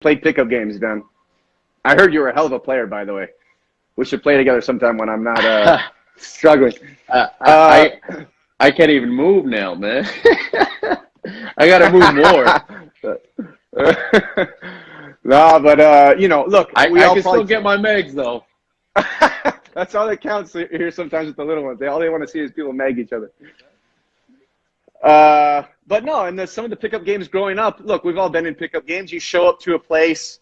played pickup games, Ben. I heard you were a hell of a player, by the way. We should play together sometime when I'm not struggling. I can't even move now, man. I got to move more. No, but look, I all can probably still get my megs, though. That's all that counts here sometimes with the little ones. All they want to see is people mag each other. But no, and some of the pickup games growing up, look, we've all been in pickup games. You show up to a place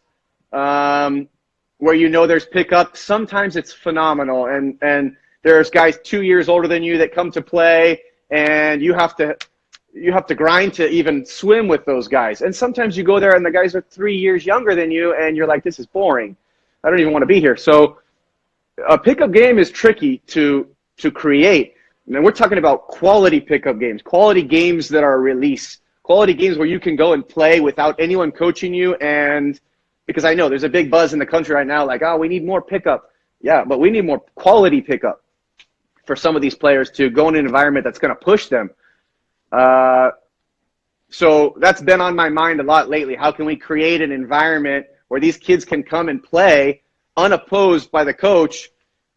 where there's pickup. Sometimes it's phenomenal, and there's guys 2 years older than you that come to play, and you have to grind to even swim with those guys. And sometimes you go there and the guys are 3 years younger than you, and you're like, this is boring. I don't even want to be here. So a pickup game is tricky to create. And we're talking about quality pickup games, quality games that are released, quality games where you can go and play without anyone coaching you. And because I know there's a big buzz in the country right now, like, oh, we need more pickup. Yeah, but we need more quality pickup for some of these players to go in an environment that's going to push them. So that's been on my mind a lot lately. How can we create an environment where these kids can come and play unopposed by the coach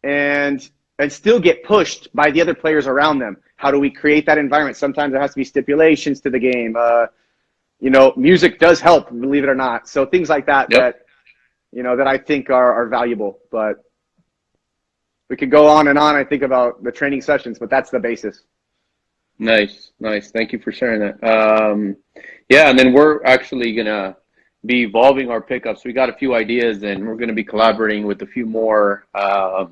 and still get pushed by the other players around them? How do we create that environment? Sometimes there has to be stipulations to the game. Music does help, believe it or not. So things like that, Yep. that I think are valuable. But we could go on and on, I think, about the training sessions, but that's the basis. Nice. Thank you for sharing that. Yeah, and then we're actually going to be evolving our pickups. We got a few ideas, and we're going to be collaborating with a few more, I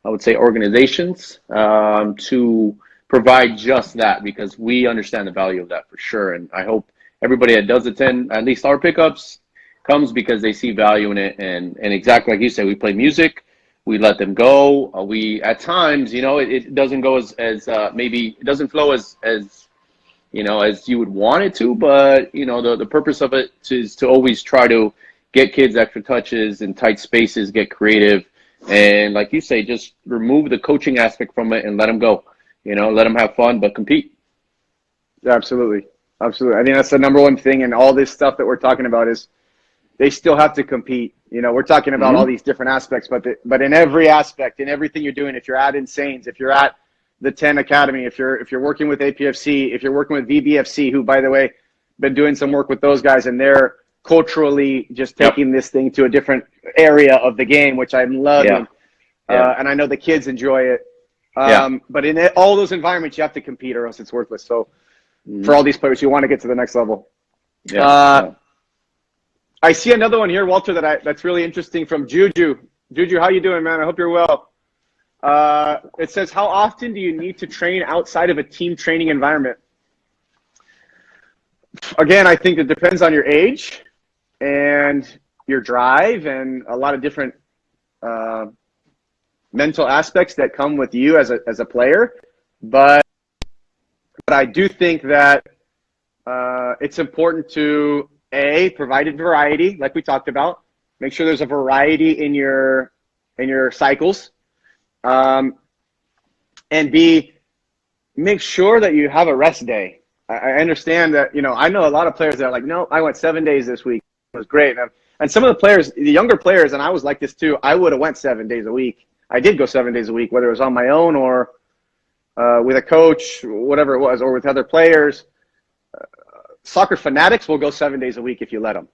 would say, organizations to provide just that, because we understand the value of that for sure. And I hope everybody that does attend at least our pickups comes because they see value in it. And exactly like you said, we play music. We let them go. We at times, it doesn't go as maybe it doesn't flow as you would want it to, but the purpose of it is to always try to get kids extra touches in tight spaces, get creative, and like you say, just remove the coaching aspect from it and let them go. Let them have fun, but compete. Yeah, absolutely. I think that's the number one thing in all this stuff that we're talking about is they still have to compete. We're talking about all these different aspects, but in every aspect, in everything you're doing, if you're at Insanes, if you're at the 10 Academy, if you're working with APFC, if you're working with VBFC, who, by the way, been doing some work with those guys, and they're culturally just taking this thing to a different area of the game, which I'm loving. And I know the kids enjoy it. But in all those environments, you have to compete or else it's worthless. So for all these players who want to get to the next level. I see another one here, Walter, that's really interesting from Juju. Juju, how you doing, man? I hope you're well. It says, how often do you need to train outside of a team training environment? Again, I think it depends on your age and your drive and a lot of different mental aspects that come with you as a player. But I do think that it's important to, provide variety, like we talked about. Make sure there's a variety in your cycles. And B, make sure that you have a rest day. I understand that, I know a lot of players that are like, no, I went 7 days this week. It was great. And some of the players, the younger players, and I was like this too, I would have went 7 days a week. I did go 7 days a week, whether it was on my own or with a coach, whatever it was, or with other players. Soccer fanatics will go 7 days a week if you let them.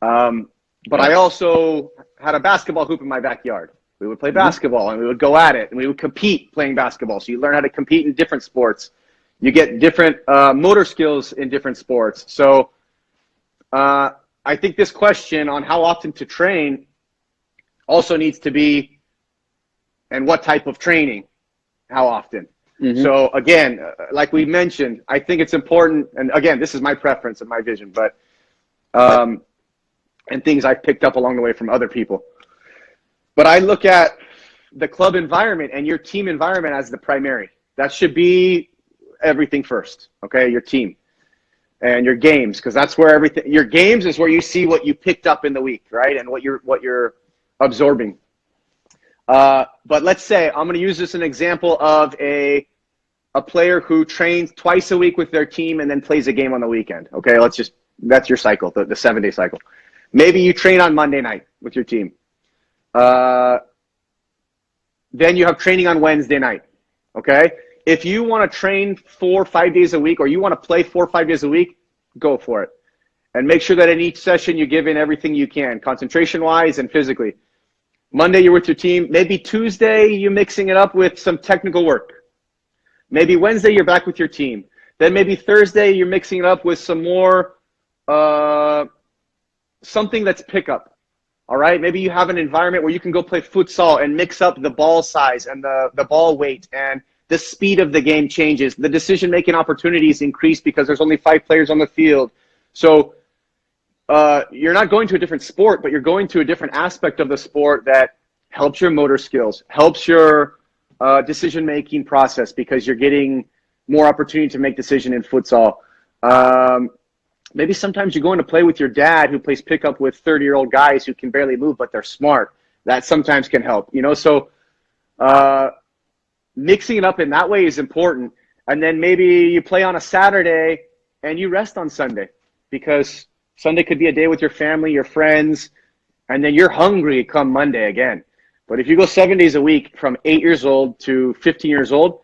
But I also had a basketball hoop in my backyard. We would play basketball, and we would go at it, and we would compete playing basketball. So you learn how to compete in different sports. You get different motor skills in different sports. So I think this question on how often to train also needs to be, and what type of training, how often. So again, like we mentioned, I think it's important, and again, this is my preference and my vision, but and things I've picked up along the way from other people. But I look at the club environment and your team environment as the primary. That should be everything first, okay? Your team and your games, because that's where everything. Your games is where you see what you picked up in the week, right? And what you're absorbing. But let's say I'm going to use this as an example of a player who trains twice a week with their team and then plays a game on the weekend. Okay, that's your cycle, the 7 day cycle. Maybe you train on Monday night with your team. Then you have training on Wednesday night. Okay? If you want to train 4 or 5 days a week, or you want to play 4 or 5 days a week, go for it. And make sure that in each session you give in everything you can, concentration-wise and physically. Monday, you're with your team. Maybe Tuesday, you're mixing it up with some technical work. Maybe Wednesday, you're back with your team. Then maybe Thursday, you're mixing it up with some more, something that's pickup. All right? Maybe you have an environment where you can go play futsal and mix up the ball size and the ball weight, and the speed of the game changes. The decision-making opportunities increase because there's only 5 players on the field. So you're not going to a different sport, but you're going to a different aspect of the sport that helps your motor skills, helps your decision-making process, because you're getting more opportunity to make decision in futsal. Maybe sometimes you're going to play with your dad who plays pickup with 30-year-old guys who can barely move, but they're smart. That sometimes can help, you know? So mixing it up in that way is important. And then maybe you play on a Saturday and you rest on Sunday, because Sunday could be a day with your family, your friends, and then you're hungry come Monday again. But if you go 7 days a week from 8 years old to 15 years old,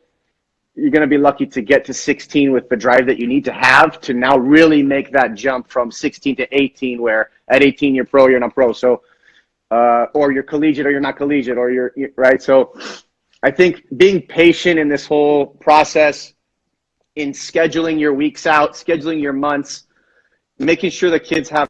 you're going to be lucky to get to 16 with the drive that you need to have to now really make that jump from 16 to 18, where at 18 you're pro, you're not pro. So, or you're collegiate or you're not collegiate, or you're right. So I think being patient in this whole process, in scheduling your weeks out, scheduling your months, making sure the kids have.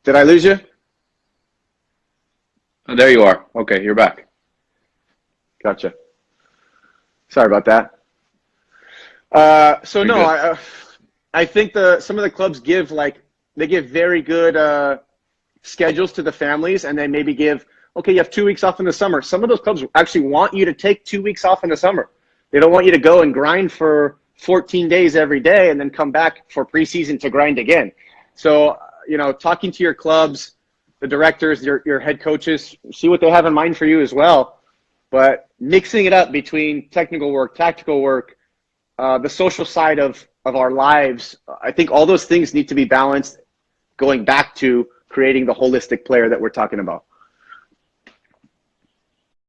Did I lose you? Oh, there you are. Okay, you're back. Gotcha. Sorry about that. So You're no, good. I think some of the clubs give very good schedules to the families, and they maybe give, okay, you have 2 weeks off in the summer. Some of those clubs actually want you to take 2 weeks off in the summer. They don't want you to go and grind for 14 days every day and then come back for preseason to grind again. So, you know, talking to your clubs, the directors, your head coaches, see what they have in mind for you as well. But mixing it up between technical work, tactical work, the social side of our lives, I think all those things need to be balanced, going back to creating the holistic player that we're talking about.